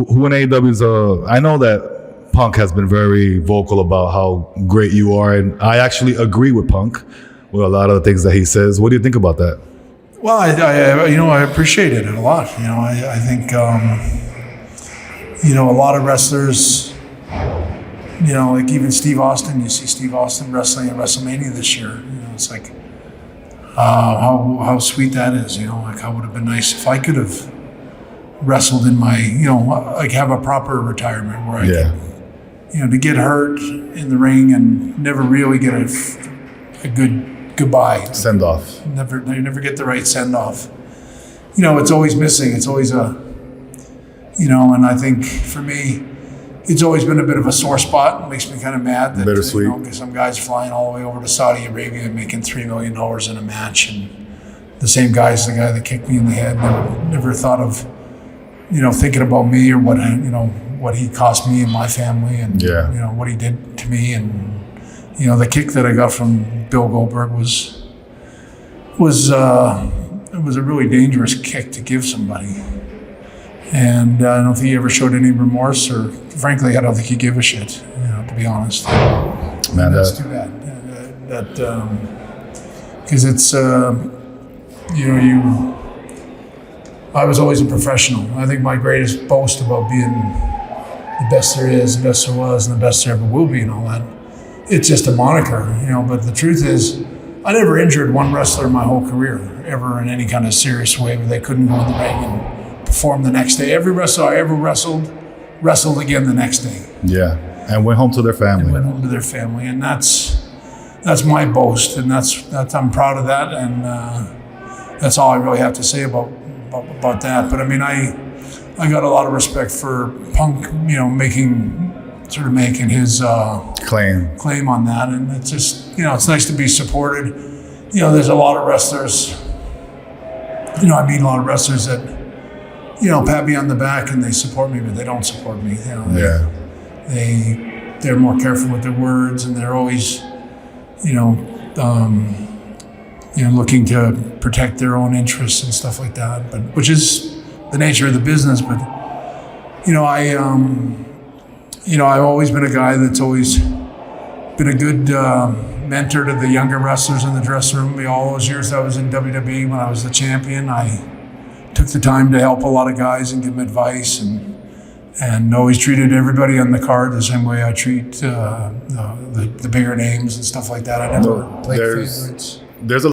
who in AEW is I know that Punk has been very vocal about how great you are, and I actually agree with Punk with a lot of the things that he says. What do you think about that? Well, I appreciate it a lot. I think a lot of wrestlers, like even Steve Austin. You see Steve Austin wrestling at WrestleMania this year. It's like how sweet that is. Like how would have been nice if I could have wrestled in my, like have a proper retirement where I could, to get hurt in the ring and never really get a good goodbye. Send off. Never get the right send off. It's always missing. It's always and I think for me, it's always been a bit of a sore spot. It makes me kind of mad that bittersweet. Because some guys flying all the way over to Saudi Arabia making $3 million in a match, and the same guy's the guy that kicked me in the head. Never thought of, thinking about me or what he cost me and my family, and what he did to me, and the kick that I got from Bill Goldberg was it was a really dangerous kick to give somebody. And I don't think he ever showed any remorse, or frankly, I don't think he gave a shit, to be honest. Man, that's too bad. Because it's, I was always a professional. I think my greatest boast about being the best there is, the best there was, and the best there ever will be and all that, it's just a moniker, but the truth is, I never injured one wrestler in my whole career, ever in any kind of serious way where they couldn't go in the ring and perform the next day. Every wrestler I ever wrestled again the next day. Yeah, and went home to their family. And that's my boast, and that's I'm proud of that, and that's all I really have to say about that. But I mean, I got a lot of respect for Punk, making his claim on that, and it's just it's nice to be supported. There's a lot of wrestlers. I meet a lot of wrestlers that pat me on the back and they support me, but they don't support me. They're more careful with their words, and they're always looking to protect their own interests and stuff like that. But which is the nature of the business. But I've always been a guy that's always been a good mentor to the younger wrestlers in the dressing room. All those years I was in WWE when I was the champion, I took the time to help a lot of guys and give them advice, and always treated everybody on the card the same way I treat the bigger names and stuff like that. I never played favorites. There's a